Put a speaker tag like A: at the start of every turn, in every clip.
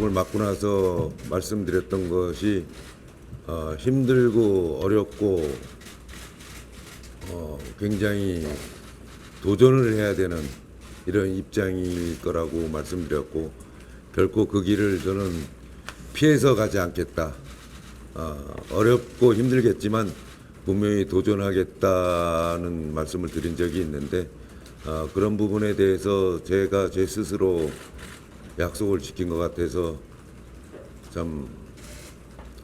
A: 마음을 맡고 나서 말씀드렸던 것이 힘들고 어렵고 굉장히 도전을 해야 되는 이런 입장일 거라고 말씀드렸고, 결코 그 길을 저는 피해서 가지 않겠다. 어렵고 힘들겠지만 분명히 도전하겠다는 말씀을 드린 적이 있는데, 그런 부분에 대해서 제가 제 스스로 약속을 지킨 것 같아서 참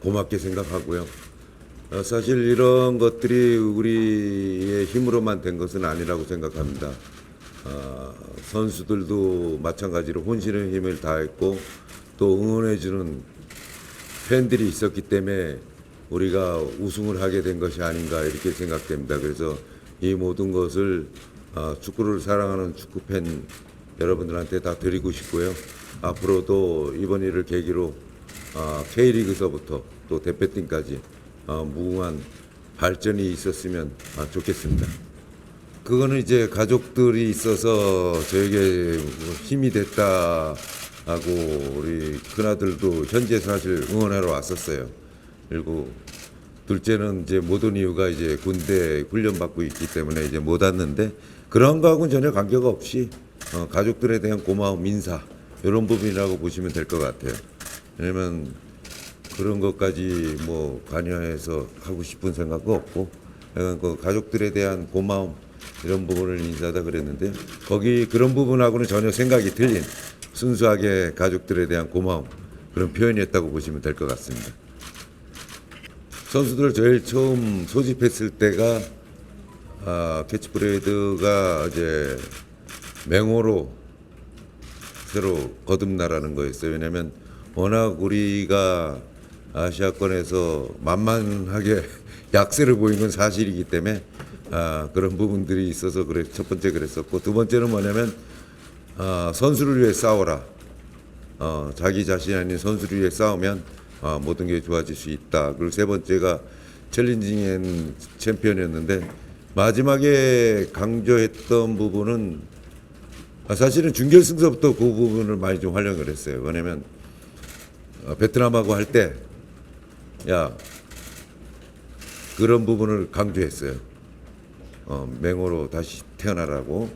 A: 고맙게 생각하고요. 사실 이런 것들이 우리의 힘으로만 된 것은 아니라고 생각합니다. 선수들도 마찬가지로 혼신의 힘을 다했고 또 응원해주는 팬들이 있었기 때문에 우리가 우승을 하게 된 것이 아닌가 이렇게 생각됩니다. 그래서 이 모든 것을 축구를 사랑하는 축구팬 여러분들한테 다 드리고 싶고요. 앞으로도 이번 일을 계기로 K리그서부터 또 대표팀까지 무궁한 발전이 있었으면 좋겠습니다. 그거는 이제 가족들이 있어서 저에게 힘이 됐다 하고 우리 큰아들도 현지에 사실 응원하러 왔었어요. 그리고 둘째는 이제 못 온 이유가 이제 군대 훈련 받고 있기 때문에 이제 못 왔는데, 그런 거하고는 전혀 관계가 없이 가족들에 대한 고마움, 인사 이런 부분이라고 보시면 될 것 같아요. 왜냐면 그런 것까지 뭐 관여해서 하고 싶은 생각도 없고, 약간 그 가족들에 대한 고마움 이런 부분을 인사하다 그랬는데, 거기 그런 부분하고는 전혀 생각이 틀린 순수하게 가족들에 대한 고마움 그런 표현이었다고 보시면 될 것 같습니다. 선수들 제일 처음 소집했을 때가 캐치브레이드가 이제 맹호로 새로 거듭나라는 거였어요. 왜냐하면 워낙 우리가 아시아권에서 만만하게 약세를 보인 건 사실이기 때문에 그런 부분들이 있어서 그래 첫 번째 그랬었고, 두 번째는 뭐냐면 선수를 위해 싸워라. 자기 자신이 아닌 선수를 위해 싸우면 모든 게 좋아질 수 있다. 그리고 세 번째가 챌린징 앤 챔피언이었는데, 마지막에 강조했던 부분은 사실은 준결승서부터 그 부분을 많이 좀 활용을 했어요. 왜냐면 베트남하고 할 때 그런 부분을 강조했어요. 맹호로 다시 태어나라고.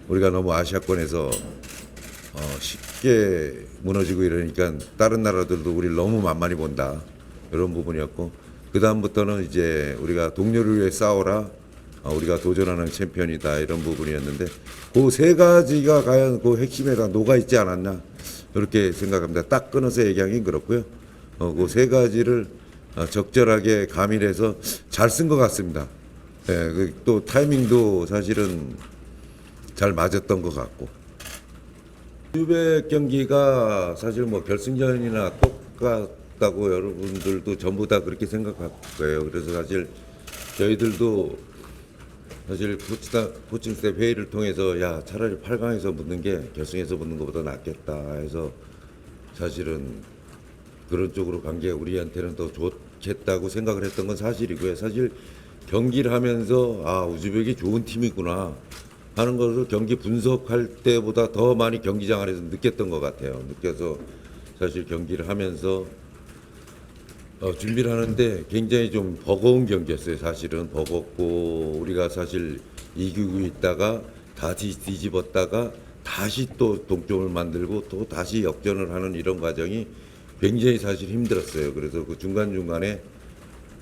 A: 우리가 너무 아시아권에서 쉽게 무너지고 이러니까 다른 나라들도 우리를 너무 만만히 본다. 이런 부분이었고, 그 다음부터는 이제 우리가 동료를 위해 싸워라. 우리가 도전하는 챔피언이다. 이런 부분이었는데, 그 세 가지가 과연 그 핵심에 다 녹아 있지 않았나 이렇게 생각합니다. 딱 끊어서 얘기하긴 그렇고요. 그 세 가지를 적절하게 가밀해서 잘 쓴 것 같습니다. 예, 또 타이밍도 사실은 잘 맞았던 것 같고, 유백 경기가 사실 뭐 결승전이나 똑같다고 여러분들도 전부 다 그렇게 생각할 거예요. 그래서 사실 저희들도 사실 코칭 스텝 회의를 통해서 차라리 8강에서 붙는 게 결승에서 붙는 것보다 낫겠다 해서 사실은 그런 쪽으로 간 게 우리한테는 더 좋겠다고 생각을 했던 건 사실이고요. 사실 경기를 하면서 우즈벡이 좋은 팀이구나 하는 것을 경기 분석할 때보다 더 많이 경기장 안에서 느꼈던 것 같아요. 느껴서 사실 경기를 하면서 준비를 하는데 굉장히 좀 버거운 경기였어요. 사실은 버겁고, 우리가 사실 이기고 있다가 다시 뒤집었다가 다시 또 동점을 만들고 또 다시 역전을 하는 이런 과정이 굉장히 사실 힘들었어요. 그래서 그 중간중간에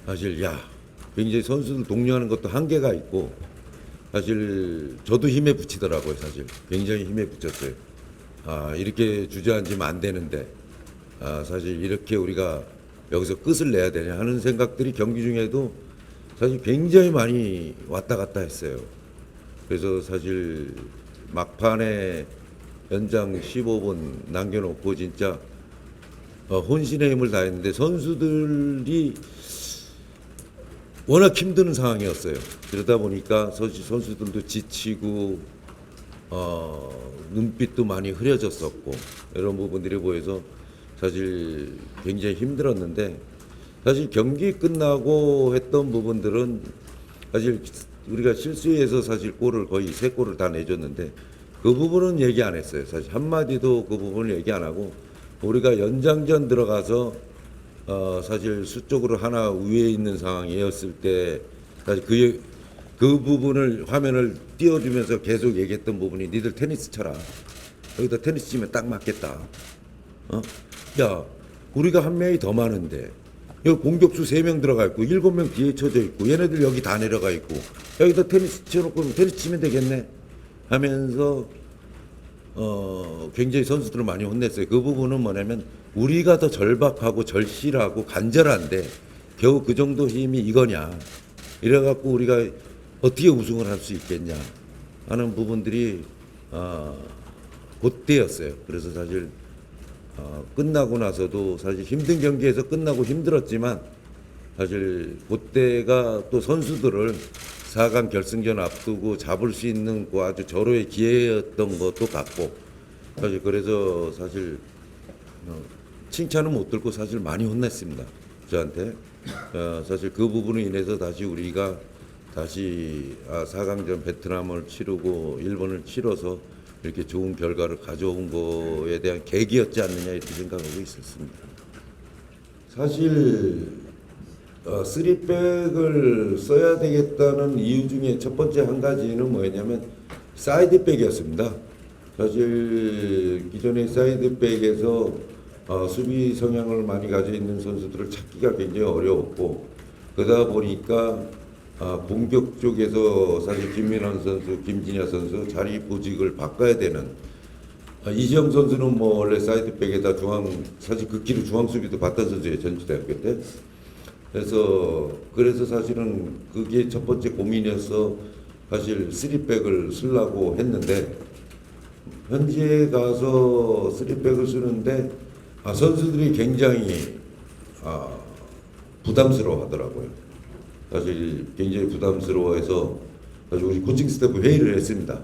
A: 사실 굉장히 선수들 독려하는 것도 한계가 있고, 사실 저도 힘에 부치더라고요. 사실 굉장히 힘에 부쳤어요. 이렇게 주저앉으면 안 되는데 사실 이렇게 우리가 여기서 끝을 내야 되냐 하는 생각들이 경기 중에도 사실 굉장히 많이 왔다 갔다 했어요. 그래서 사실 막판에 연장 15분 남겨놓고 진짜 혼신의 힘을 다했는데, 선수들이 워낙 힘든 상황이었어요. 그러다 보니까 선수들도 지치고 눈빛도 많이 흐려졌었고 이런 부분들이 보여서 사실 굉장히 힘들었는데, 사실 경기 끝나고 했던 부분들은 사실 우리가 실수해서 사실 골을 거의 3골을 다 내줬는데 그 부분은 얘기 안 했어요. 사실 한마디도 그 부분을 얘기 안 하고 우리가 연장전 들어가서 사실 수적으로 하나 위에 있는 상황이었을 때 사실 그 부분을 화면을 띄워주면서 계속 얘기했던 부분이 니들 테니스 쳐라. 여기다 테니스 치면 딱 맞겠다. 야, 우리가 한 명이 더 많은데 여기 공격수 3명 들어가 있고 7명 뒤에 쳐져 있고 얘네들 여기 다 내려가 있고 여기다 테니스 쳐놓고 테니스 치면 되겠네 하면서 굉장히 선수들을 많이 혼냈어요. 그 부분은 뭐냐면 우리가 더 절박하고 절실하고 간절한데 겨우 그 정도 힘이 이거냐 이래갖고 우리가 어떻게 우승을 할 수 있겠냐 하는 부분들이 그때였어요. 그래서 사실 끝나고 나서도 사실 힘든 경기에서 끝나고 힘들었지만 사실 그때가 또 선수들을 4강 결승전 앞두고 잡을 수 있는 그 아주 절호의 기회였던 것도 같고 사실 그래서 사실 칭찬은 못 들고 사실 많이 혼냈습니다. 저한테 사실 그 부분으로 인해서 다시 우리가 다시 4강전 베트남을 치르고 일본을 치러서 이렇게 좋은 결과를 가져온 거에 대한 계기였지 않느냐 이렇게 생각하고 있었습니다. 사실 3백을 써야 되겠다는 이유 중에 첫 번째 한 가지는 뭐였냐면 사이드백이었습니다. 사실 기존의 사이드백에서 수비 성향을 많이 가지고 있는 선수들을 찾기가 굉장히 어려웠고 그러다 보니까 공격 쪽에서 사실 김민환 선수, 김진야 선수 자리 보직을 바꿔야 되는 이시영 선수는 뭐 원래 사이드백에다 사실 극기로 중앙 수비도 봤던 선수예요. 전주대학교 때. 그래서 사실은 그게 첫 번째 고민이어서 사실 3백을 쓰려고 했는데 현지에 가서 3백을 쓰는데 선수들이 굉장히 부담스러워 하더라고요. 사실 굉장히 부담스러워해서 사실 우리 코칭 스태프 회의를 했습니다.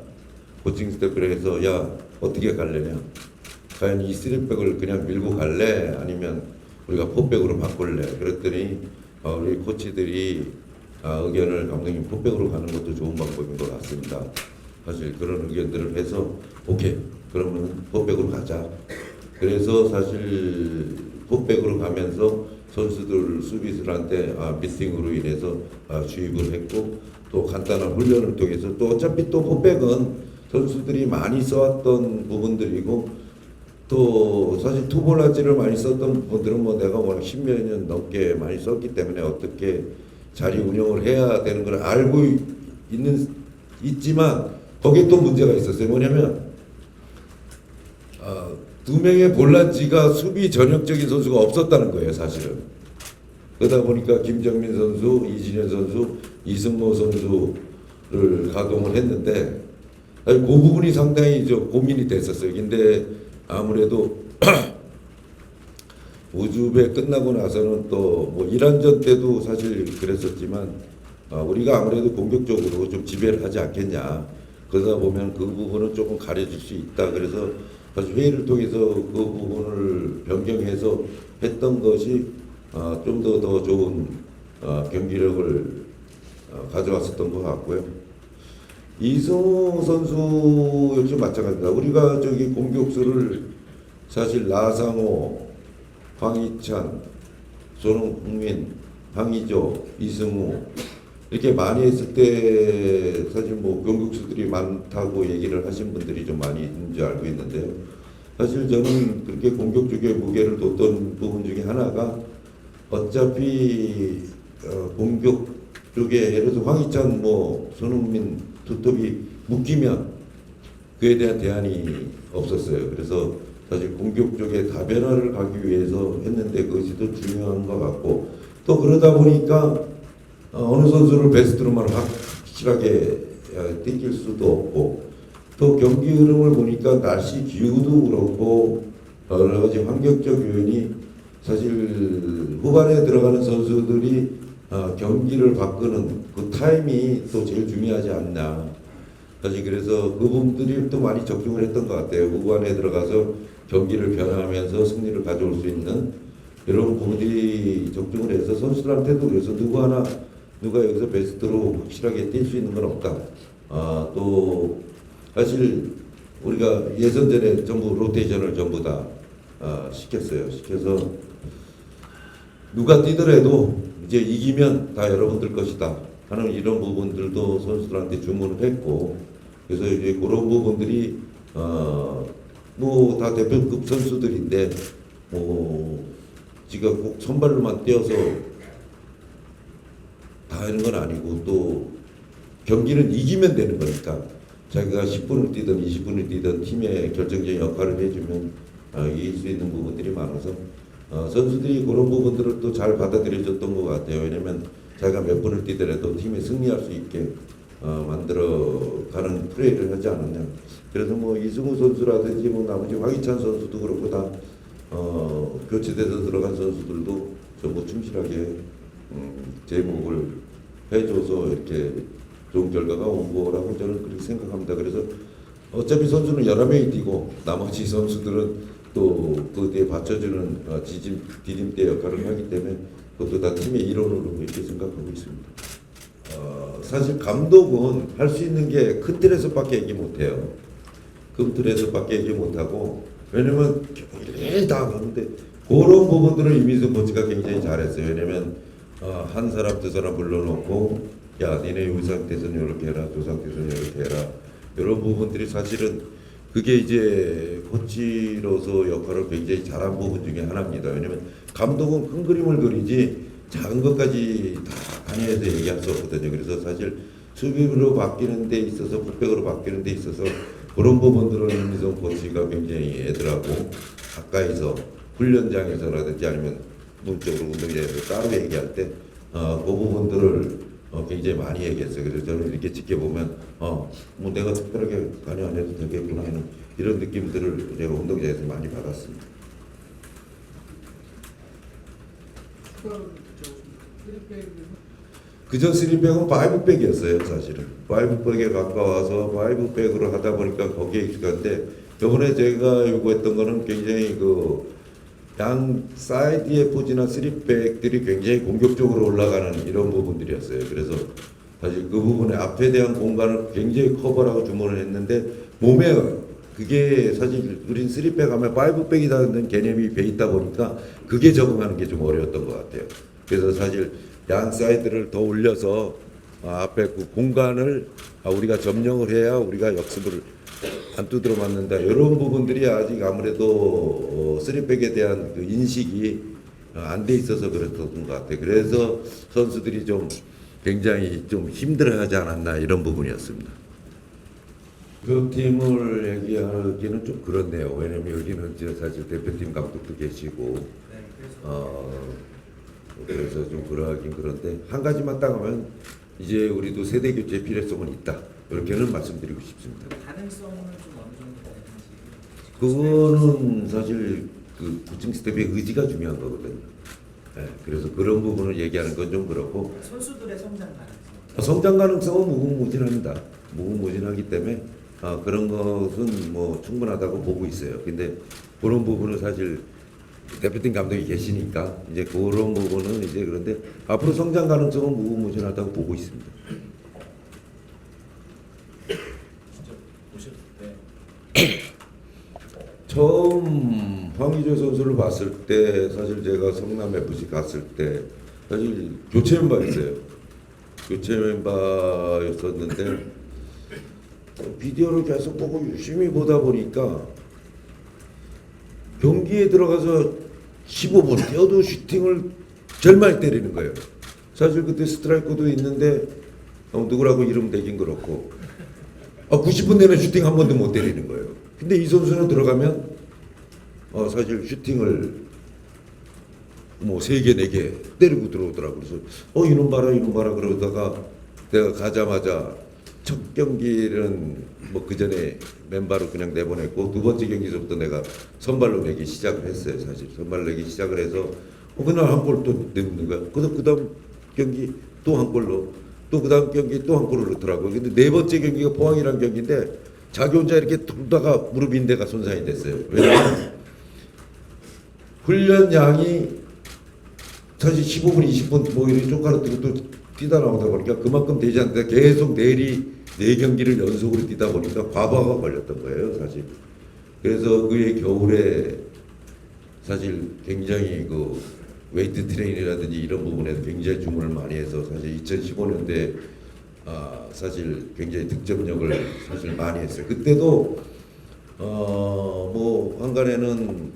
A: 코칭 스태프를 해서 야 어떻게 갈래냐? 과연 이 3백을 그냥 밀고 갈래? 아니면 우리가 4백으로 바꿀래? 그랬더니 우리 코치들이 의견을 감독님 4백으로 가는 것도 좋은 방법인 것 같습니다. 사실 그런 의견들을 해서 오케이 그러면 4백으로 가자. 그래서 사실 4백으로 가면서 선수들 수비수들한테 미팅으로 인해서 주입을 했고 또 간단한 훈련을 통해서 또 어차피 또 4백은 선수들이 많이 써왔던 부분들이고 또 사실 투볼라지를 많이 썼던 분들은 뭐 내가 워낙 10몇 년 넘게 많이 썼기 때문에 어떻게 자리 운영을 해야 되는 걸 알고 있지만 거기에 또 문제가 있었어요. 뭐냐면 2명의 볼란치가 수비 전형적인 선수가 없었다는 거예요, 사실은. 그러다 보니까 김정민 선수, 이진현 선수, 이승모 선수를 가동을 했는데 그 부분이 상당히 고민이 됐었어요. 근데 아무래도 우즈베 끝나고 나서는 또 뭐 이란전 때도 사실 그랬었지만 우리가 아무래도 공격적으로 좀 지배를 하지 않겠냐. 그러다 보면 그 부분은 조금 가려질 수 있다. 그래서 사실 회의를 통해서 그 부분을 변경해서 했던 것이 좀 더 좋은 경기력을 가져왔었던 것 같고요. 이승우 선수 역시 마찬가지입니다. 우리가 공격수를 사실 나상호, 황희찬, 손흥민, 황의조, 이승우 이렇게 많이 했을 때 사실 뭐 공격수들이 많다고 얘기를 하신 분들이 좀 많이 있는 줄 알고 있는데요. 사실 저는 그렇게 공격 쪽에 무게를 뒀던 부분 중에 하나가 어차피 공격 쪽에 예를 들어서 황희찬, 뭐 손흥민, 투톱이 묶이면 그에 대한 대안이 없었어요. 그래서 사실 공격 쪽에 다변화를 가기 위해서 했는데 그것이 더 중요한 것 같고 또 그러다 보니까 어느 선수를 베스트로만 확실하게 땡길 수도 없고 또 경기 흐름을 보니까 날씨 기후도 그렇고 여러 가지 환경적 요인이 사실 후반에 들어가는 선수들이 경기를 바꾸는 그 타임이 또 제일 중요하지 않나. 사실 그래서 그 부분들이 또 많이 적중을 했던 것 같아요. 후반에 들어가서 경기를 변화하면서 승리를 가져올 수 있는 이런 부분들이 적중을 해서 선수들한테도 그래서 누가 여기서 베스트로 확실하게 뛸 수 있는 건 없다. 또 사실 우리가 예선전에 전부 로테이션을 전부 다 시켰어요. 시켜서 누가 뛰더라도 이제 이기면 다 여러분들 것이다 하는 이런 부분들도 선수들한테 주문을 했고, 그래서 이제 그런 부분들이 뭐 다 대표급 선수들인데 뭐 지가 꼭 선발로만 뛰어서 다 하는 건 아니고, 또 경기는 이기면 되는 거니까 자기가 10분을 뛰든 20분을 뛰든 팀의 결정적인 역할을 해주면 이길 수 있는 부분들이 많아서 선수들이 그런 부분들을 또 잘 받아들여줬던 것 같아요. 왜냐면 자기가 몇 분을 뛰더라도 팀이 승리할 수 있게 만들어가는 플레이를 하지 않았냐. 그래서 뭐 이승우 선수라든지 뭐 나머지 황희찬 선수도 그렇고 다 교체돼서 들어간 선수들도 전부 충실하게 제목을 해줘서 이렇게 좋은 결과가 온 거라고 저는 그렇게 생각합니다. 그래서 어차피 선수는 11명이 뛰고 나머지 선수들은 또 그에 받쳐주는 디딤대 역할을 하기 때문에 그것도 다 팀의 일원으로 이렇게 생각하고 있습니다. 사실 감독은 할 수 있는 게 큰 틀에서밖에 얘기 못해요. 큰 틀에서밖에 얘기 못하고, 왜냐면 굉장히 다 하는데 그런 부분들을 이민수 코치가 굉장히 잘했어요. 왜냐면 한 사람 두 사람 불러놓고 야 니네 이 상태에서는 이렇게 해라, 저 상태에서는 이렇게 해라, 이런 부분들이 사실은 그게 이제 코치로서 역할을 굉장히 잘한 부분 중에 하나입니다. 왜냐면 감독은 큰 그림을 그리지 작은 것까지 다 관여해서 얘기할 수 없거든요. 그래서 사실 수비로 바뀌는 데 있어서 풀백으로 바뀌는 데 있어서 그런 부분들을 임미성 코치가 굉장히 애들하고 가까이서 훈련장에서라든지 아니면 문적으로 운동장에서 따로 얘기할 때 그 부분들을 굉장히 많이 얘기했어요. 그래서 저는 이렇게 지켜보면 뭐 내가 특별하게 관여 안 해도 되겠구나 하는 이런 느낌들을 제가 운동장에서 많이 받았습니다. 그전 3백은 5백이었어요. 사실은 5백에 가까워서 5백으로 하다 보니까 거기에 익숙한데, 이번에 제가 요구했던 거는 굉장히 양 사이드에 포진한 3백들이 굉장히 공격적으로 올라가는 이런 부분들이었어요. 그래서 사실 그 부분에 앞에 대한 공간을 굉장히 커버라고 주문을 했는데, 몸에 그게 사실 우린 3백 하면 5백이라는 개념이 배 있다 보니까 그게 적응하는 게 좀 어려웠던 것 같아요. 그래서 사실 양 사이드를 더 올려서 앞에 그 공간을 우리가 점령을 해야 우리가 역습을 안 두드려 맞는다, 이런 부분들이 아직 아무래도 3백에 대한 그 인식이 안 돼 있어서 그랬던 것 같아요. 그래서 선수들이 좀 굉장히 좀 힘들어하지 않았나, 이런 부분이었습니다. 그 팀을 얘기하기는 좀 그렇네요. 왜냐면 여기는 사실 대표팀 감독도 계시고 그래서 좀 그러하긴 그런데, 한 가지만 딱 하면 이제 우리도 세대 교체 필요성은 있다, 이렇게는 말씀드리고 싶습니다.
B: 가능성은 좀 어느 정도 되는지.
A: 그거는 사실 그 코칭 스텝의 의지가 중요한 거거든요. 네, 그래서 그런 부분을 얘기하는 건 좀 그렇고,
B: 선수들의 성장 가능성.
A: 성장 가능성은 무궁무진합니다. 무궁무진하기 때문에 그런 것은 뭐 충분하다고 보고 있어요. 근데 그런 부분은 사실 대표팀 감독이 계시니까 이제 그런 부분은 이제, 그런데 앞으로 성장 가능성은 무궁무진하다고 보고 있습니다.
B: 진짜 보셨을 때
A: 처음 황의조 선수를 봤을 때, 사실 제가 성남 FC 갔을 때 사실 교체 멤버였어요. 교체 멤버였었는데 비디오를 계속 보고 유심히 보다 보니까 경기에 들어가서 15분 뛰어도 슈팅을 제일 많이 때리는 거예요. 사실 그때 스트라이커도 있는데 누구라고 이름 대긴 그렇고 90분 내내 슈팅 한 번도 못 때리는 거예요. 근데 이 선수는 들어가면 사실 슈팅을 뭐 3개, 4개 때리고 들어오더라고요. 그래서 이놈 봐라 그러다가 내가 가자마자 첫 경기는 뭐 그 전에 맨발로 그냥 내보냈고, 두 번째 경기서부터 내가 선발로 내기 시작을 했어요. 사실 선발 내기 시작을 해서 그날 한 골 또 넣는 거야. 그래서 그다음 경기 또 한 골로, 또 그다음 경기 또 한 골을 넣더라고요. 근데 네 번째 경기가 포항이란 경기인데 자기 혼자 이렇게 돌다가 무릎 인대가 손상이 됐어요. 왜냐하면 훈련량이 사실 15분, 20분 뭐 이렇게 쪼가르뜨고 또 뛰다 나오다 보니까 그만큼 되지 않는데 계속 네 경기를 연속으로 뛰다 보니까 과부하가 걸렸던 거예요, 사실. 그래서 그해 겨울에 사실 굉장히 그 웨이트 트레이닝이라든지 이런 부분에서 굉장히 주문을 많이 해서 사실 2015년도에 사실 굉장히 득점력을 사실 많이 했어요. 그때도 뭐 한간에는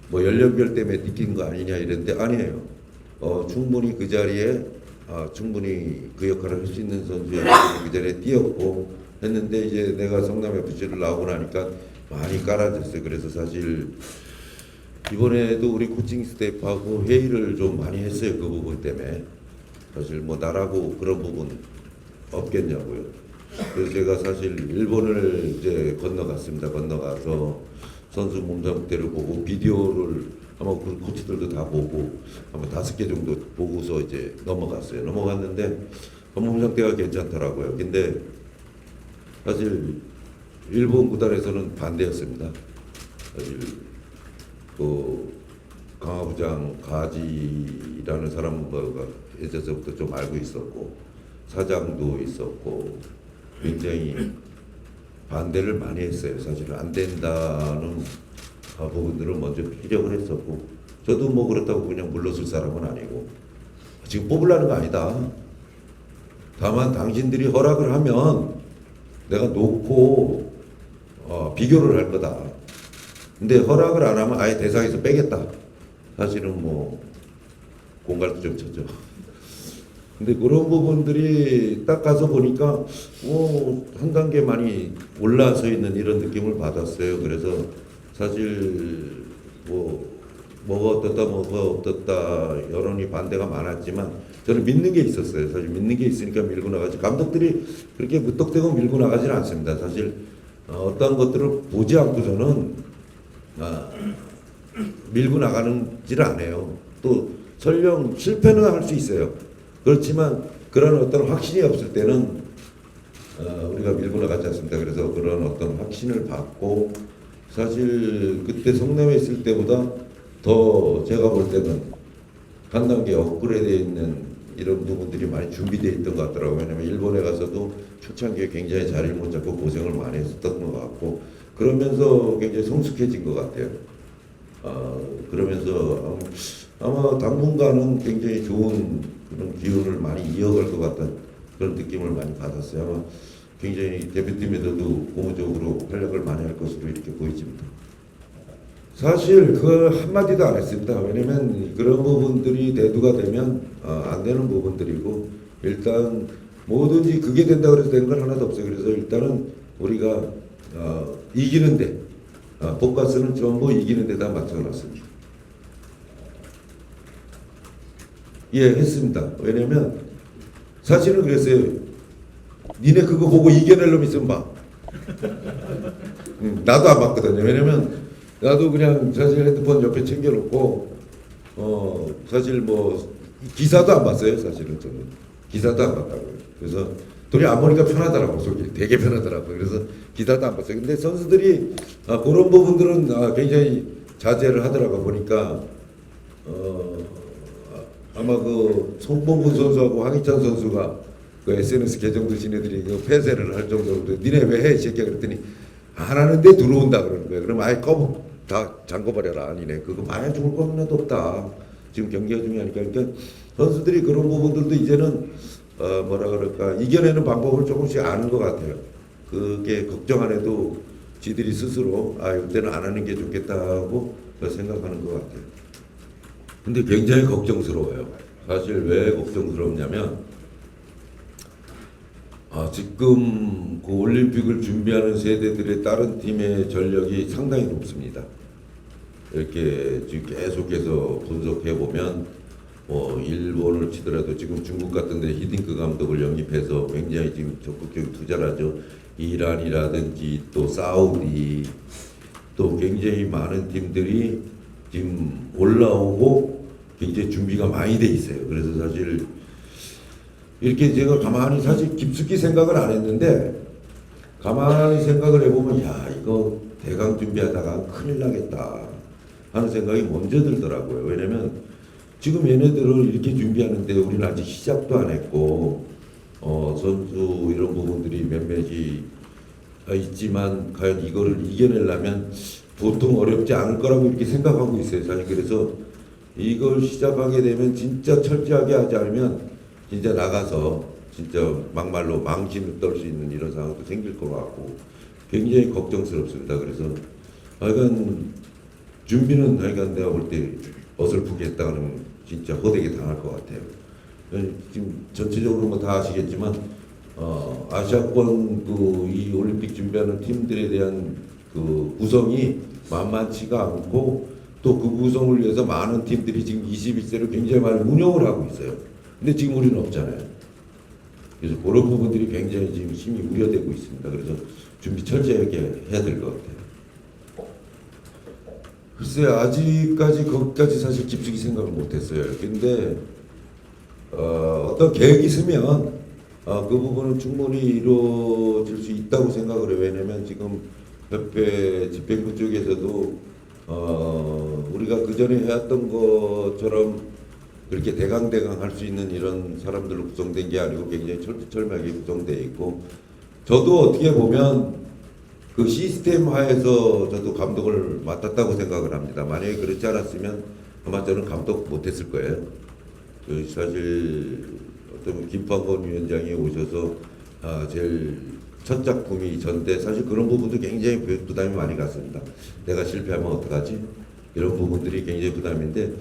A: 뭐 연령별 때문에 느낀 거 아니냐 이랬는데 아니에요. 충분히 그 자리에 충분히 그 역할을 할 수 있는 선수였기 그 자리에 뛰었고 했는데 이제 내가 성남 FC를 나오고 나니까 많이 깔아졌어요. 그래서 사실 이번에도 우리 코칭 스태프하고 회의를 좀 많이 했어요. 그 부분 때문에 사실 뭐 나라고 그런 부분 없겠냐고요. 그래서 제가 사실 일본을 이제 건너갔습니다. 건너가서 선수 몸 상태를 보고 비디오를 아마 그 코치들도 다 보고 아마 5개 정도 보고서 이제 넘어갔어요. 넘어갔는데 몸 상태가 괜찮더라고요. 근데 사실 일본 구단에서는 반대였습니다. 사실 그 강화부장 가지라는 사람과 예전서부터 좀 알고 있었고 사장도 있었고 굉장히 반대를 많이 했어요. 사실은 안 된다는 부분들을 먼저 피력을 했었고 저도 뭐 그렇다고 그냥 물러설 사람은 아니고 지금 뽑으려는 거 아니다. 다만 당신들이 허락을 하면 내가 놓고 비교를 할 거다. 근데 허락을 안 하면 아예 대상에서 빼겠다. 사실은 뭐 공갈도 좀 쳤죠. 근데 그런 부분들이 딱 가서 보니까 한 단계 많이 올라서 있는 이런 느낌을 받았어요. 그래서 사실 뭐가 어떻다 뭐가 어떻다 여론이 반대가 많았지만 저는 믿는 게 있었어요. 사실 믿는 게 있으니까 밀고 나가지 감독들이 그렇게 무턱대고 밀고 나가지는 않습니다. 사실 어떤 것들을 보지 않고서는 밀고 나가는지를 안 해요. 또 설령 실패는 할 수 있어요. 그렇지만 그런 어떤 확신이 없을 때는 우리가 밀고 나가지 않습니다. 그래서 그런 어떤 확신을 받고 사실 그때 성남에 있을 때보다 더 제가 볼 때는 한 단계 업그레이드되어 있는 이런 부분들이 많이 준비되어 있던 것 같더라고요. 왜냐하면 일본에 가서도 초창기에 굉장히 자리를 못 잡고 고생을 많이 했었던 것 같고 그러면서 굉장히 성숙해진 것 같아요. 그러면서 아마 당분간은 굉장히 좋은 그런 기운을 많이 이어갈 것 같다는 그런 느낌을 많이 받았어요. 아마 굉장히 대표팀에서도 고무적으로 활약을 많이 할 것으로 이렇게 보여집니다. 사실 그 한마디도 안 했습니다. 왜냐면 그런 부분들이 대두가 되면 안 되는 부분들이고 일단 뭐든지 그게 된다 그래서 되는 건 하나도 없어요. 그래서 일단은 우리가 이기는데 포커스는 전부 이기는 데다 맞춰놨습니다. 예, 했습니다. 왜냐면 사실은 그랬어요. 니네 그거 보고 이겨낼 놈 있으면 봐. 나도 안 봤거든요. 왜냐면 나도 그냥 사실 핸드폰 옆에 챙겨놓고 사실 뭐 기사도 안 봤어요. 사실은 저는 기사도 안 봤다고요. 그래서 돈이 안 보니까 편하더라고. 속이 되게 편하더라고요. 그래서 기사도 안 봤어요. 근데 선수들이 그런 부분들은 굉장히 자제를 하더라고 보니까 아마 그 송봉근 선수하고 황희찬 선수가 그 SNS 계정도 지네들이 그 폐쇄를 할 정도로 니네 왜 해? 이 새끼야 그랬더니 안 하는데 들어온다 그러는 거예요. 그럼 아예 다 잠궈버려라. 니네 그거 많이 죽을 거 하나도 없다. 지금 경기가 중요하니까. 그러니까 선수들이 그런 부분들도 이제는 뭐라 그럴까 이겨내는 방법을 조금씩 아는 것 같아요. 그게 걱정 안 해도 지들이 스스로 이때는 안 하는 게 좋겠다 하고 생각하는 것 같아요. 근데 굉장히 걱정스러워요. 사실 왜 걱정스럽냐면 지금 그 올림픽을 준비하는 세대들의 다른 팀의 전력이 상당히 높습니다. 이렇게 지금 계속해서 분석해 보면 뭐 일본을 치더라도 지금 중국 같은데 히딩크 감독을 영입해서 굉장히 지금 적극적인 투자를 하죠. 이란이라든지 또 사우디 또 굉장히 많은 팀들이 지금 올라오고 굉장히 준비가 많이 돼 있어요. 그래서 사실 이렇게 제가 가만히 사실 깊숙이 생각을 안 했는데 가만히 생각을 해보면 야 이거 대강 준비하다가 큰일 나겠다 하는 생각이 먼저 들더라고요. 왜냐면 지금 얘네들을 이렇게 준비하는데 우리는 아직 시작도 안 했고 선수 이런 부분들이 몇몇이 있지만 과연 이거를 이겨내려면 보통 어렵지 않을 거라고 이렇게 생각하고 있어요. 사실 그래서 이걸 시작하게 되면 진짜 철저하게 하지 않으면 진짜 나가서 진짜 막말로 망신을 떨 수 있는 이런 상황도 생길 것 같고 굉장히 걱정스럽습니다. 그래서 하여간 준비는 하여간 내가 볼 때 어설프게 했다가는 진짜 허되게 당할 것 같아요. 지금 전체적으로 뭐 다 아시겠지만 아시아권 그 이 올림픽 준비하는 팀들에 대한 그 구성이 만만치가 않고 또 그 구성을 위해서 많은 팀들이 지금 21세를 굉장히 많이 운영을 하고 있어요. 근데 지금 우리는 없잖아요. 그래서 그런 부분들이 굉장히 지금 심히 우려되고 있습니다. 그래서 준비 철저하게 해야 될 것 같아요. 글쎄 아직까지 거기까지 사실 깊숙이 생각을 못했어요. 근데 어떤 계획이 있으면 그 부분은 충분히 이루어질 수 있다고 생각을 해요. 왜냐면 지금 협회 집행부 쪽에서도 우리가 그 전에 해왔던 것처럼 그렇게 대강대강 할 수 있는 이런 사람들로 구성된 게 아니고 굉장히 철두철미하게 구성되어 있고 저도 어떻게 보면 그 시스템 하에서 저도 감독을 맡았다고 생각을 합니다. 만약에 그렇지 않았으면 아마 저는 감독 못했을 거예요. 그 사실 어떤 김판건 위원장이 오셔서 제일 첫 작품이 전데 사실 그런 부분도 굉장히 부담이 많이 갔습니다. 내가 실패하면 어떡하지? 이런 부분들이 굉장히 부담인데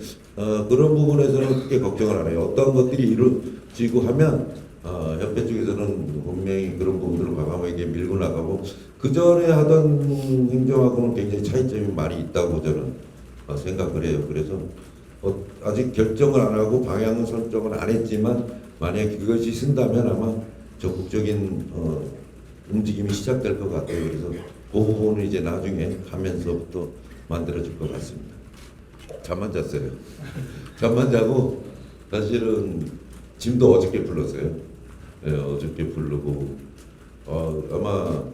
A: 그런 부분에서는 크게 걱정을 안 해요. 어떤 것들이 이루어지고 하면 협회 쪽에서는 분명히 그런 부분들을 과감하게 밀고 나가고 그 전에 하던 행정하고는 굉장히 차이점이 많이 있다고 저는 생각을 해요. 그래서 아직 결정을 안 하고 방향 설정을 안 했지만 만약에 그것이 쓴다면 아마 적극적인 움직임이 시작될 것 같아요. 그래서 그 부분은 이제 나중에 하면서부터 만들어질 것 같습니다. 잠만 잤어요. 잠만 자고 사실은 짐도 어저께 풀렀어요. 예, 어저께 부르고 아마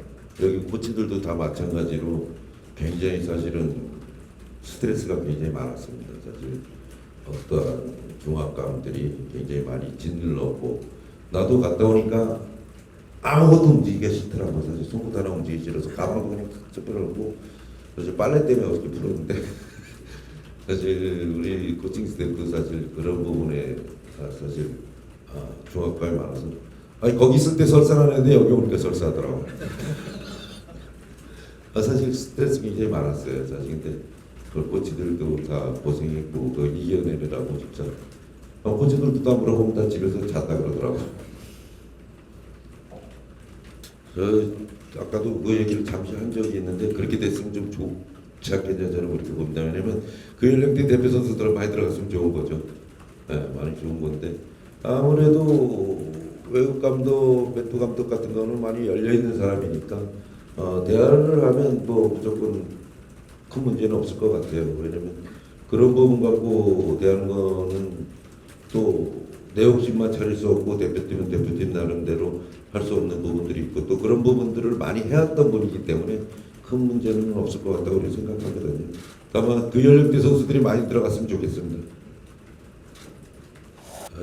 A: 여기 코치들도 다 마찬가지로 굉장히 사실은 스트레스가 굉장히 많았습니다. 사실 어떠한 중압감들이 굉장히 많이 짓눌렀고 나도 갔다 오니까 아무것도 움직이기가 싫더라고. 사실 손끝 하나 움직이기 싫어서 가방도 그냥 탁 접어놓고 그래서 빨래 때문에 어저께 풀었는데 사실 우리 코칭 스태프도 사실 그런 부분에 사실 중압감이 많아서 아니 거기 있을 때 설사하는데 여기 올 때 설사하더라고. 사실 스트레스 굉장히 많았어요. 사실 근데 그 코치들도 다 고생했고 그 이겨내느라고 진짜 코치들도 다 물어보면 다 집에서 잤다 그러더라고. 저 아까도 그 얘기를 잠시 한 적이 있는데 그렇게 됐으면 좀 좋지 않겠냐 저는 그렇게 봅니다. 왜냐면 그 연령대 대표 선수들 많이 들어갔으면 좋은 거죠. 네, 많이 좋은 건데 아무래도 외국 감독, 배트 감독 같은 거는 많이 열려 있는 사람이니까 대화를 하면 뭐 무조건 큰 문제는 없을 것 같아요. 왜냐면 그런 부분 갖고 대하는 거는 또 내 욕심만 차릴 수 없고 대표팀은 대표팀 나름대로 할 수 없는 부분들이 있고 또 그런 부분들을 많이 해왔던 분이기 때문에 큰 문제는 없을 것 같다고 생각하거든요. 다만 그 연령대 선수들이 많이 들어갔으면 좋겠습니다.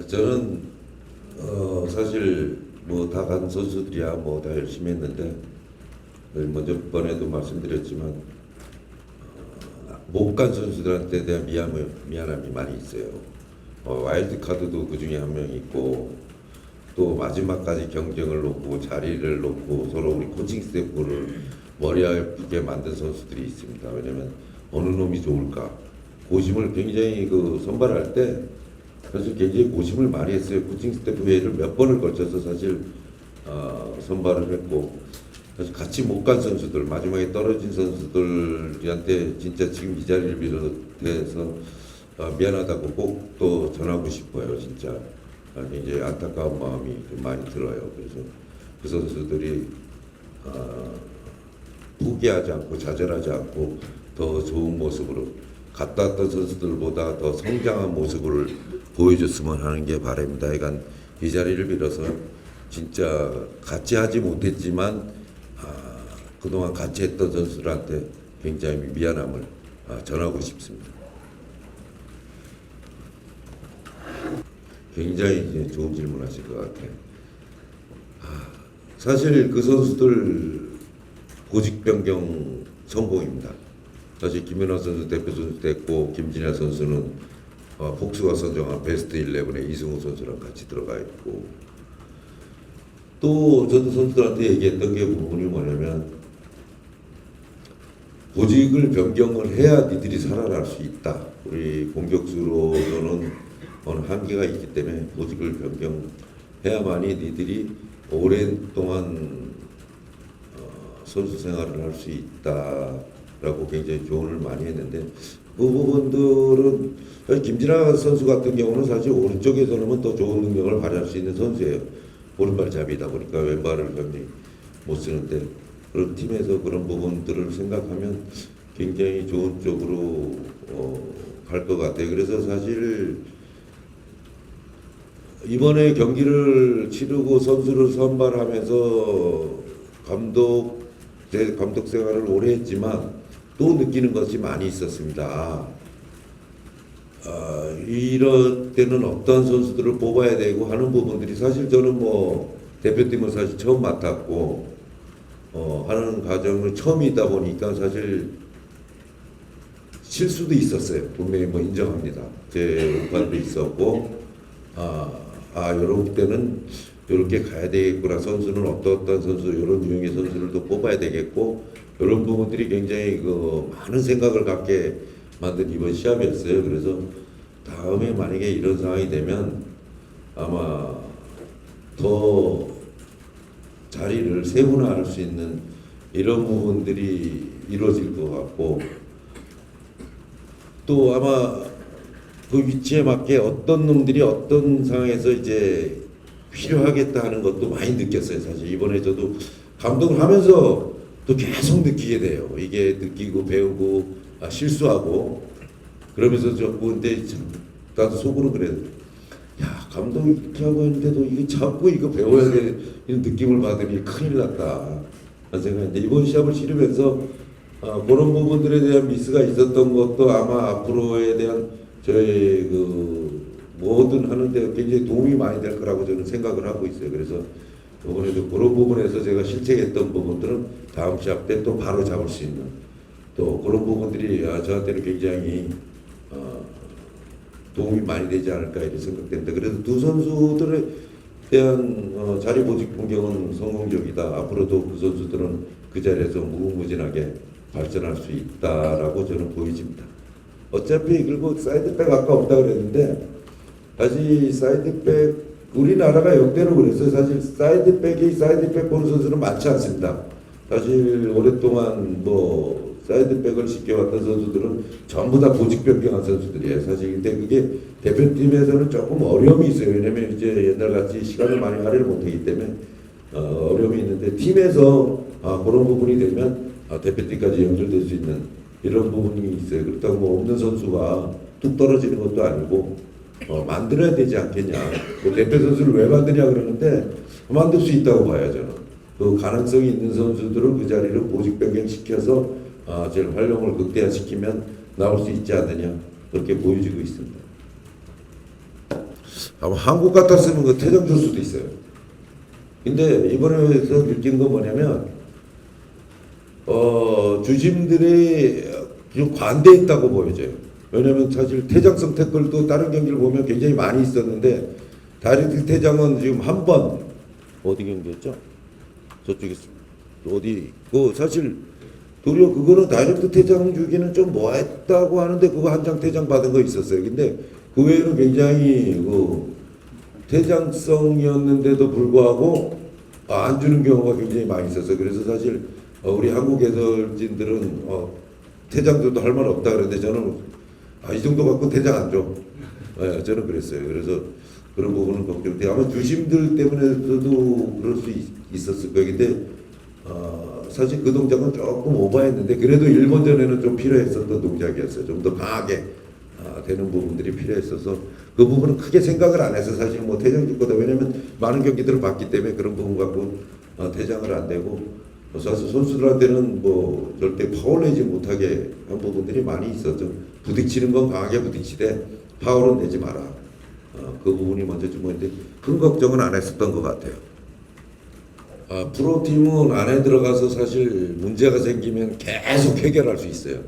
A: 저는 사실 뭐 다 간 선수들이야 뭐 다 열심히 했는데 먼저 번에도 말씀드렸지만 못 간 선수들한테 대한 미안함이 많이 있어요. 와일드 카드도 그 중에 한 명 있고 또 마지막까지 경쟁을 놓고 자리를 놓고 서로 우리 코칭 스태프를 머리 아프게 만든 선수들이 있습니다. 왜냐면 어느 놈이 좋을까 고심을 굉장히 그 선발할 때 사실 굉장히 고심을 많이 했어요. 코칭 스태프 회의를 몇 번을 걸쳐서 사실 선발을 했고 사실 같이 못 간 선수들 마지막에 떨어진 선수들한테 진짜 지금 이 자리를 비롯해서 미안하다고 꼭 또 전하고 싶어요. 진짜 굉장히 안타까운 마음이 좀 많이 들어요. 그래서 그 선수들이 포기하지 않고 좌절하지 않고 더 좋은 모습으로 갔다 왔던 선수들보다 더 성장한 모습을 보여줬으면 하는 게 바람입니다. 그러니까 이 자리를 빌어서 진짜 같이 하지 못했지만 그동안 같이 했던 선수들한테 굉장히 미안함을 전하고 싶습니다. 굉장히 이제 좋은 질문 하실 것 같아요. 사실 그 선수들 보직 변경 성공입니다. 사실 김연아 선수 대표 선수 됐고 김진아 선수는 폭스가 선정한 베스트 11에 이승우 선수랑 같이 들어가 있고 또 저도 선수들한테 얘기했던 게 부분이 뭐냐면 보직을 변경을 해야 니들이 살아날 수 있다. 우리 공격수로서는 어느 한계가 있기 때문에 보직을 변경해야만이 니들이 오랜동안 선수 생활을 할 수 있다라고 굉장히 조언을 많이 했는데 그 부분들은 사실 김진아 선수 같은 경우는 사실 오른쪽에서 놓으면 더 좋은 능력을 발휘할 수 있는 선수예요. 오른발 잡이다 보니까 왼발을 굉장히 못 쓰는데 그런 팀에서 그런 부분들을 생각하면 굉장히 좋은 쪽으로 갈 것 같아요. 그래서 사실 이번에 경기를 치르고 선수를 선발하면서 감독 생활을 오래 했지만 또 느끼는 것이 많이 있었습니다. 이럴 때는 어떤 선수들을 뽑아야 되고 하는 부분들이 사실 저는 뭐 대표팀을 사실 처음 맡았고 하는 과정을 처음이다 보니까 사실 실수도 있었어요. 분명히 뭐 인정합니다. 제 음판도 있었고 이럴 때는 이렇게 가야 되겠구나. 선수는 어떤 선수 이런 유형의 선수를 또 뽑아야 되겠고 이런 부분들이 굉장히 많은 생각을 갖게 만든 이번 시합이었어요. 그래서 다음에 만약에 이런 상황이 되면 아마 더 자리를 세분화할 수 있는 이런 부분들이 이루어질 것 같고 또 아마 그 위치에 맞게 어떤 놈들이 어떤 상황에서 이제 필요하겠다 하는 것도 많이 느꼈어요. 사실 이번에 저도 감독을 하면서 또 계속 느끼게 돼요. 이게 느끼고 배우고 실수하고 그러면서 자꾸 근데 나도 속으로 그래요. 야 감독이 이렇게 하고 있는데도 이게 자꾸 이거 배워야 돼 이런 느낌을 받으니 큰일 났다 하는 생각인데 이번 시합을 치르면서 그런 부분들에 대한 미스가 있었던 것도 아마 앞으로에 대한 저의 뭐든 하는데 굉장히 도움이 많이 될 거라고 저는 생각을 하고 있어요. 그래서 이번에도 그런 부분에서 제가 실책했던 부분들은 다음 시합 때 또 바로 잡을 수 있는 또 그런 부분들이 저한테는 굉장히 도움이 많이 되지 않을까 이렇게 생각됩니다. 그래서 두 선수들에 대한 자리 보직 변경은 성공적이다. 앞으로도 그 선수들은 그 자리에서 무궁무진하게 발전할 수 있다라고 저는 보여집니다. 어차피 그리고 사이드백 아까 없다 그랬는데 다시 사이드백 우리나라가 역대로 그랬어요. 사실 사이드백 보는 선수는 많지 않습니다. 사실 오랫동안 뭐 사이드백을 지켜왔던 선수들은 전부 다 보직 변경한 선수들이에요. 사실 근데 그게 대표팀에서는 조금 어려움이 있어요. 왜냐면 이제 옛날같이 시간을 많이 할애를 못하기 때문에 어려움이 있는데 팀에서 그런 부분이 되면 대표팀까지 연결될 수 있는 이런 부분이 있어요. 그렇다고 뭐 없는 선수가 뚝 떨어지는 것도 아니고 만들어야 되지 않겠냐. 뭐 대표 선수를 왜 만드냐 그러는데 만들 수 있다고 봐요 저는. 그 가능성이 있는 선수들을 그 자리를 보직 변경시켜서 제일 활용을 극대화시키면 나올 수 있지 않느냐 그렇게 보여지고 있습니다. 아마 한국 같았으면 그 퇴장 줄 수도 있어요. 근데 이번에서 느낀 건 뭐냐면 주심들이 좀 관대했다고 보여져요. 왜냐면 사실 퇴장성 태클도 다른 경기를 보면 굉장히 많이 있었는데 다이렉트 퇴장은 지금 한 번 어디 경기였죠? 저쪽에 어디 사실 도리어 그거는 다이렉트 퇴장 주기는 좀 뭐했다고 하는데 그거 한 장 퇴장 받은 거 있었어요. 근데 그 외에는 굉장히 퇴장성이었는데도 불구하고 안 주는 경우가 굉장히 많이 있었어요. 그래서 사실 우리 한국 해설진들은 퇴장도 할 말 없다 그랬는데 저는 이 정도 갖고 퇴장 안 줘. 저는 그랬어요. 그래서 그런 부분은 걱정돼. 아마 주심들 때문에도 그럴 수 있었을 거예요. 근데 사실 그 동작은 조금 오버했는데 그래도 일본전에는 좀 필요했었던 동작이었어요. 좀 더 강하게 되는 부분들이 필요했어서 그 부분은 크게 생각을 안 해서 사실 뭐 퇴장 줄 거다. 왜냐면 많은 경기들을 봤기 때문에 그런 부분 갖고 퇴장을 안 되고 사실 선수들한테는 뭐 절대 파울내지 못하게 한 부분들이 많이 있었죠. 부딪히는 건 강하게 부딪히되 파울은 내지 마라. 그 부분이 먼저 좀 있는데 큰 걱정은 안 했었던 것 같아요. 프로팀은 안에 들어가서 사실 문제가 생기면 계속 해결할 수 있어요.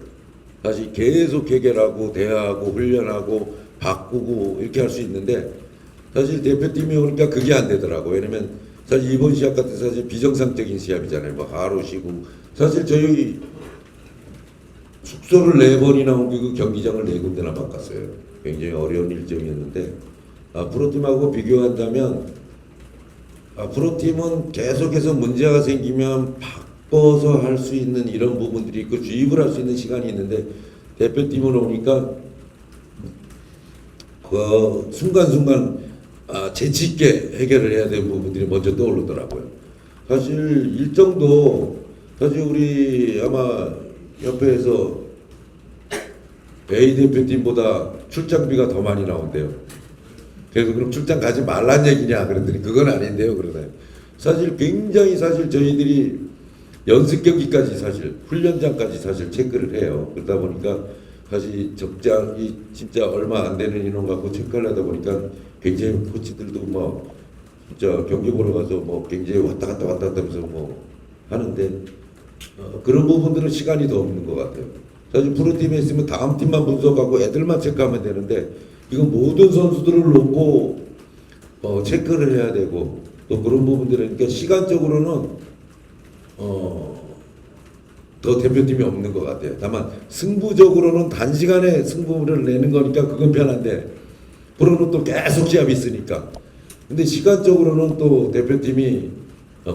A: 사실 계속 해결하고 대화하고 훈련하고 바꾸고 이렇게 할 수 있는데 사실 대표팀이 오니까 그게 안 되더라고. 왜냐면 사실 이번 시합 같은 사실 비정상적인 시합이잖아요. 뭐 하루 쉬고 사실 저희 숙소를 4번이나 옮기고 경기장을 4군데나 바꿨어요. 굉장히 어려운 일정이었는데 프로팀하고 비교한다면 프로팀은 계속해서 문제가 생기면 바꿔서 할 수 있는 이런 부분들이 있고 주입을 할 수 있는 시간이 있는데 대표팀을 오니까 그 순간순간 재치 있게 해결을 해야 되는 부분들이 먼저 떠오르더라고요. 사실 일정도 사실 우리 아마 협회에서 A 대표팀보다 출장비가 더 많이 나온대요. 그래서 그럼 출장 가지 말란 얘기냐 그랬더니 그건 아닌데요. 그러나요. 사실 굉장히 사실 저희들이 연습 경기까지 사실 훈련장까지 사실 체크를 해요. 그러다 보니까 사실 적장이 진짜 얼마 안 되는 인원 갖고 체크를 하다 보니까 굉장히 코치들도 뭐 진짜 경기 보러 가서 뭐 굉장히 왔다 갔다 하면서 뭐 하는데 그런 부분들은 시간이 더 없는 것 같아요. 사실 프로팀에 있으면 다음 팀만 분석하고 애들만 체크하면 되는데 이건 모든 선수들을 놓고 체크를 해야 되고 또 그런 부분들은 그러니까 시간적으로는 더 대표팀이 없는 것 같아요. 다만 승부적으로는 단시간에 승부를 내는 거니까 그건 편한데 프로는 또 계속 시합이 있으니까. 근데 시간적으로는 또 대표팀이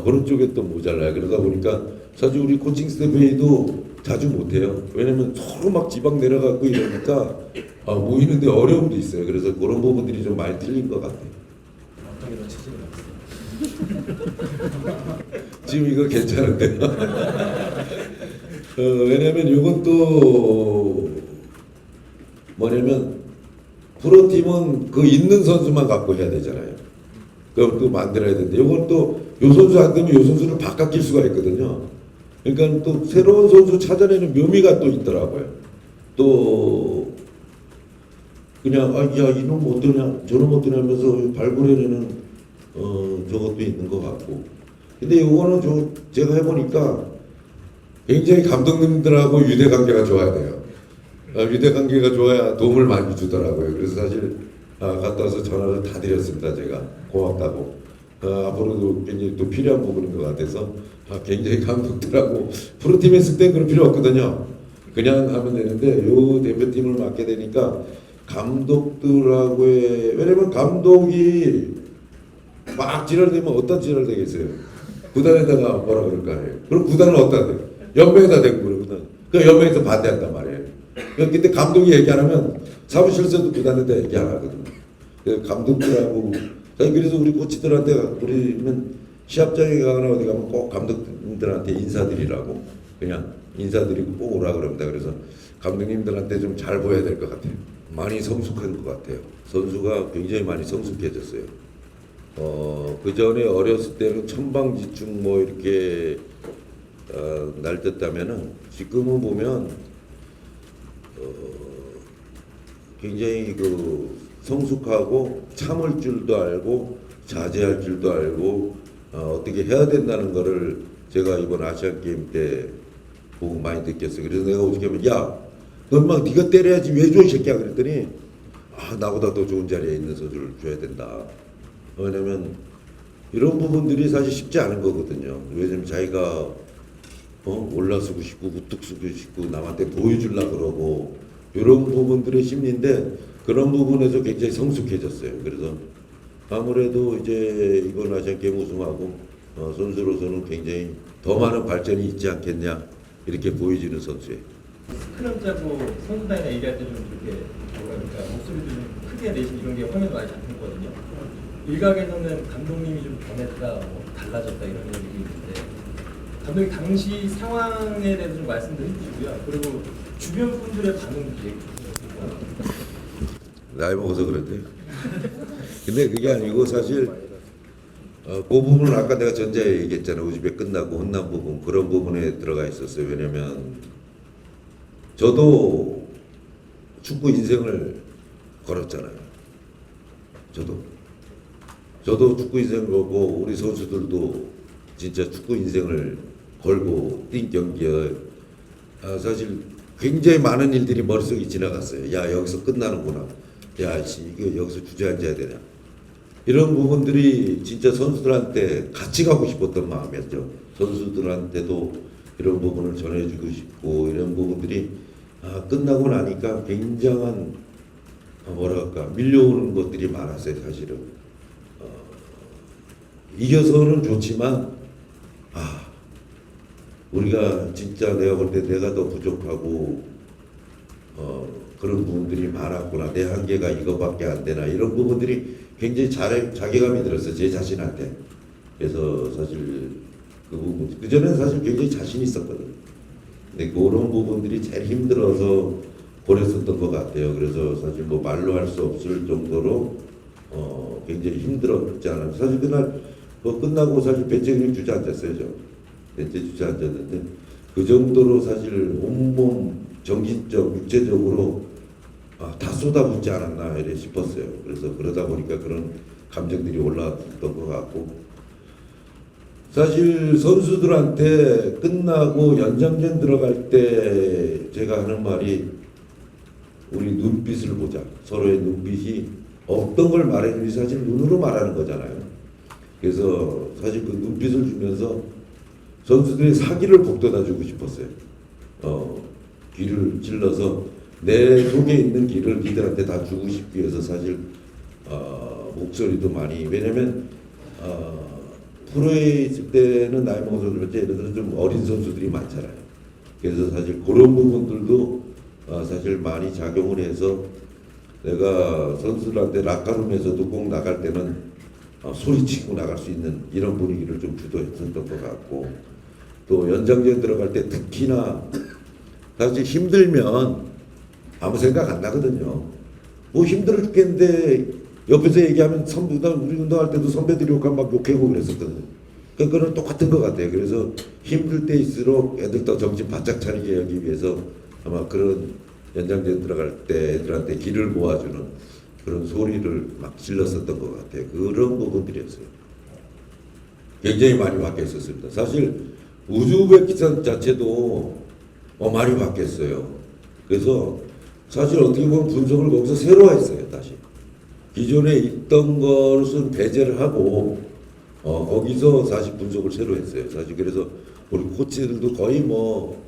A: 그런 쪽에 또 모자라요. 그러다 보니까 사실 우리 코칭 스태프 회의도 자주 못해요. 왜냐면 서로 막 지방 내려가고 이러니까 모이는데 어려움도 있어요. 그래서 그런 부분들이 좀 많이 틀린 것 같아요.
B: 어떤 게 더 체질이 없어요?
A: 지금 이거 괜찮은데요. 왜냐면 이건 또 뭐냐면 프로팀은 그 있는 선수만 갖고 해야 되잖아요. 그걸 또 만들어야 되는데 이건 또 요 선수 안 되면 요 선수를 바꿔낄 수가 있거든요. 그러니까 또 새로운 선수 찾아내는 묘미가 또 있더라고요. 또 그냥 야 이놈 어떠냐 저놈 어떠냐 하면서 발굴해내는 저것도 있는 것 같고. 근데 요거는 제가 해보니까 굉장히 감독님들하고 유대 관계가 좋아야 돼요. 유대 관계가 좋아야 도움을 많이 주더라고요. 그래서 사실 갔다 와서 전화를 다 드렸습니다. 제가 고맙다고. 앞으로도 굉장히 또 필요한 부분인 것 같아서 굉장히 감독들하고 프로팀에 있을 땐 그럴 필요 없거든요. 그냥 하면 되는데 요 대표팀을 맡게 되니까 감독들하고의 왜냐면 감독이 막 지랄되면 어떤 지랄 되겠어요. 구단에다가 뭐라 그럴 거 아니에요. 그럼 구단은 어디다 대? 연맹에다 대고 그러거든. 그 연맹에서 반대한단 말이에요. 근데 감독이 얘기 안 하면 사무실에서도 구단에다 얘기 안 하거든. 그래서 감독들하고 그래서 우리 코치들한테 우리는 시합장에 가거나 어디 가면 꼭 감독님들한테 인사드리라고 그냥 인사드리고 꼭 오라 그럽니다. 그래서 감독님들한테 좀 잘 보여야 될 것 같아요. 많이 성숙한 것 같아요. 선수가 굉장히 많이 성숙해졌어요. 그 전에 어렸을 때는 천방지축 뭐 이렇게 날뛰었다면은 지금은 보면 굉장히 그 성숙하고 참을 줄도 알고 자제할 줄도 알고 어떻게 해야 된다는 거를 제가 이번 아시안 게임 때 보고 많이 느꼈어요. 그래서 내가 어떻게 하면 야, 넌 막 네가 때려야지 왜 줘 이 새끼야 그랬더니 나보다 더 좋은 자리에 있는 선수를 줘야 된다. 왜냐면 이런 부분들이 사실 쉽지 않은 거거든요. 왜냐면 자기가 올라서고 싶고 우뚝 서고 싶고 남한테 보여주려고 그러고 이런 부분들의 심리인데 그런 부분에서 굉장히 성숙해졌어요. 그래서 아무래도 이제 이번 아시안게임 우승하고 선수로서는 굉장히 더 많은 발전이 있지 않겠냐 이렇게 보여지는 선수예요.
B: 스크럼 짜고 선수단이나 얘기할 때 좀 이렇게 뭐라 그럴까 목소리도 좀 크게 내신 이런 게 화면에 많이 잡혔거든요. 일각에서는 감독님이 좀 변했다, 뭐 달라졌다 이런 얘기 있는데 감독님 당시 상황에 대해서 좀 말씀도 해주시고요. 그리고 주변 분들의 반응도 얘기해 주세요.
A: 나이 먹어서 그런데. 근데 그게 아니고 사실 그 부분은 아까 내가 전자에 얘기했잖아. 우즈벡 끝나고 혼난 부분 그런 부분에 들어가 있었어요. 왜냐면 저도 축구 인생을 걸었잖아요. 저도 축구 인생을 걸고 우리 선수들도 진짜 축구 인생을 걸고 뛴 경기에 사실 굉장히 많은 일들이 머릿속에 지나갔어요. 야, 여기서 끝나는구나. 야, 이거 여기서 주저앉아야 되냐. 이런 부분들이 진짜 선수들한테 같이 가고 싶었던 마음이었죠. 선수들한테도 이런 부분을 전해주고 싶고, 이런 부분들이 끝나고 나니까 굉장한 뭐랄까 밀려오는 것들이 많았어요. 사실은 이겨서는 좋지만 우리가 진짜 내가 볼 때 내가 더 부족하고 그런 부분들이 많았구나. 내 한계가 이거밖에 안 되나. 이런 부분들이 굉장히 자괴감이 들었어요. 제 자신한테. 그래서 사실 그 부분, 그전에는 사실 굉장히 자신 있었거든요. 근데 그런 부분들이 제일 힘들어서 보냈었던 것 같아요. 그래서 사실 뭐 말로 할 수 없을 정도로 굉장히 힘들었지 않아요. 사실 그날 끝나고 사실 배째기를 주저앉았어요. 저 배째 주저앉았는데 그 정도로 사실 온몸 정신적, 육체적으로 다 쏟아붓지 않았나 이래 싶었어요. 그래서 그러다 보니까 그런 감정들이 올라왔던 것 같고, 사실 선수들한테 끝나고 연장전 들어갈 때 제가 하는 말이 우리 눈빛을 보자. 서로의 눈빛이 어떤 걸 말해주는지 사실 눈으로 말하는 거잖아요. 그래서 사실 그 눈빛을 주면서 선수들의 사기를 북돋아주고 싶었어요. 귀를 찔러서 내 속에 있는 길을 니들한테 다 주고 싶기 위해서 사실 목소리도 많이, 왜냐면 프로에 있을 때는 나이 먹은 선수들, 예를 들어 좀 어린 선수들이 많잖아요. 그래서 사실 그런 부분들도 사실 많이 작용을 해서 내가 선수들한테 락카룸에서도 꼭 나갈 때는 소리치고 나갈 수 있는 이런 분위기를 좀 주도했었던 것 같고, 또 연장전 들어갈 때 특히나 사실 힘들면 아무 생각 안 나거든요. 뭐 힘들어 죽겠는데 옆에서 얘기하면 우리 운동할 때도 선배들이 욕하면 막 욕하고 그랬었거든요. 그러니까 그건 똑같은 것 같아요. 그래서 힘들 때일수록 애들 더 정신 바짝 차리게 하기 위해서 아마 그런 연장전 들어갈 때 애들한테 길을 모아주는 그런 소리를 막 질렀었던 것 같아요. 그런 부분들이었어요. 굉장히 많이 바뀌었었습니다. 사실 우즈베키스탄 자체도 많이 바뀌었어요. 그래서 사실 어떻게 보면 분석을 거기서 새로 했어요. 다시 기존에 있던 것은 배제를 하고 거기서 사실 분석을 새로 했어요. 사실 그래서 우리 코치들도 거의 뭐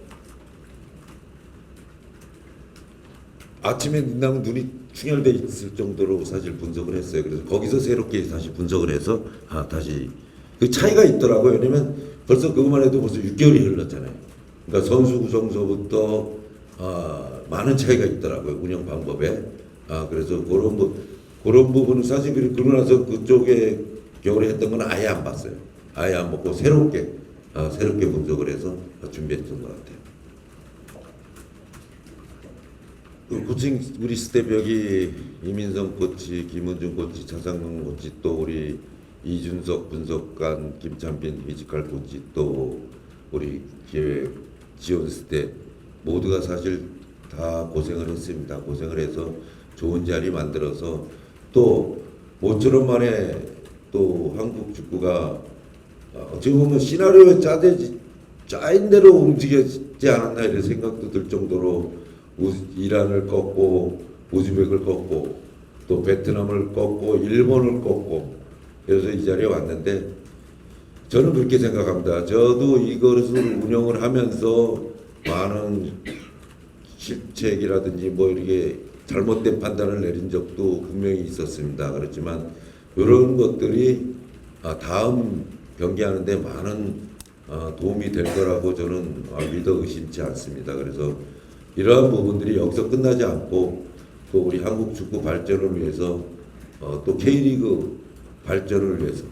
A: 아침에 눈나면 눈이 충혈돼 있을 정도로 사실 분석을 했어요. 그래서 거기서 새롭게 다시 분석을 해서 다시 그 차이가 있더라고요. 왜냐면 벌써 그것만 해도 벌써 6개월이 흘렀잖아요. 그러니까 선수 구성서부터 많은 차이가 있더라고요. 운영 방법에. 그래서 그런 부분은 사실 그러고 나서 그쪽에 겨울에 했던 건 아예 안 봤어요. 아예 안 보고 새롭게 분석을 해서 준비했던 것 같아요. 그 코칭 우리 스텝 이민성 코치, 김은중 코치, 차상용 코치, 또 우리 이준석 분석관, 김찬빈 피지컬 코치, 또 우리 기획 지원 스텝 모두가 사실 다 고생을 했습니다. 고생을 해서 좋은 자리 만들어서 또 모처럼 만에 또 한국 축구가 어떻게 보면 시나리오에 짜인 대로 움직였지 않았나 이런 생각도 들 정도로 이란을 꺾고 우즈벡을 꺾고 또 베트남을 꺾고 일본을 꺾고 그래서 이 자리에 왔는데 저는 그렇게 생각합니다. 저도 이것을 운영을 하면서 많은 실책이라든지 뭐 이렇게 잘못된 판단을 내린 적도 분명히 있었습니다. 그렇지만 이런 것들이 다음 경기하는데 많은 도움이 될 거라고 저는 믿어 의심치 않습니다. 그래서 이러한 부분들이 여기서 끝나지 않고 또 우리 한국 축구 발전을 위해서 또 K리그 발전을 위해서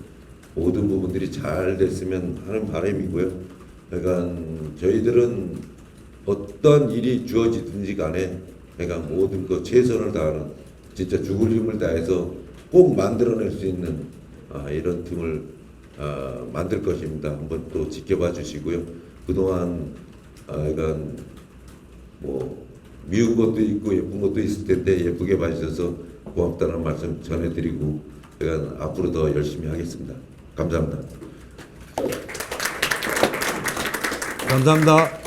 A: 모든 부분들이 잘 됐으면 하는 바람이고요. 그러니까 저희들은 어떤 일이 주어지든지 간에 그러니까 모든 그 최선을 다하는 진짜 죽을 힘을 다해서 꼭 만들어낼 수 있는 이런 팀을 만들 것입니다. 한번 또 지켜봐 주시고요. 그동안 그러니까 뭐 미운 것도 있고 예쁜 것도 있을 텐데 예쁘게 봐주셔서 고맙다는 말씀 전해드리고 제가 앞으로 더 열심히 하겠습니다. 감사합니다.
C: 감사합니다.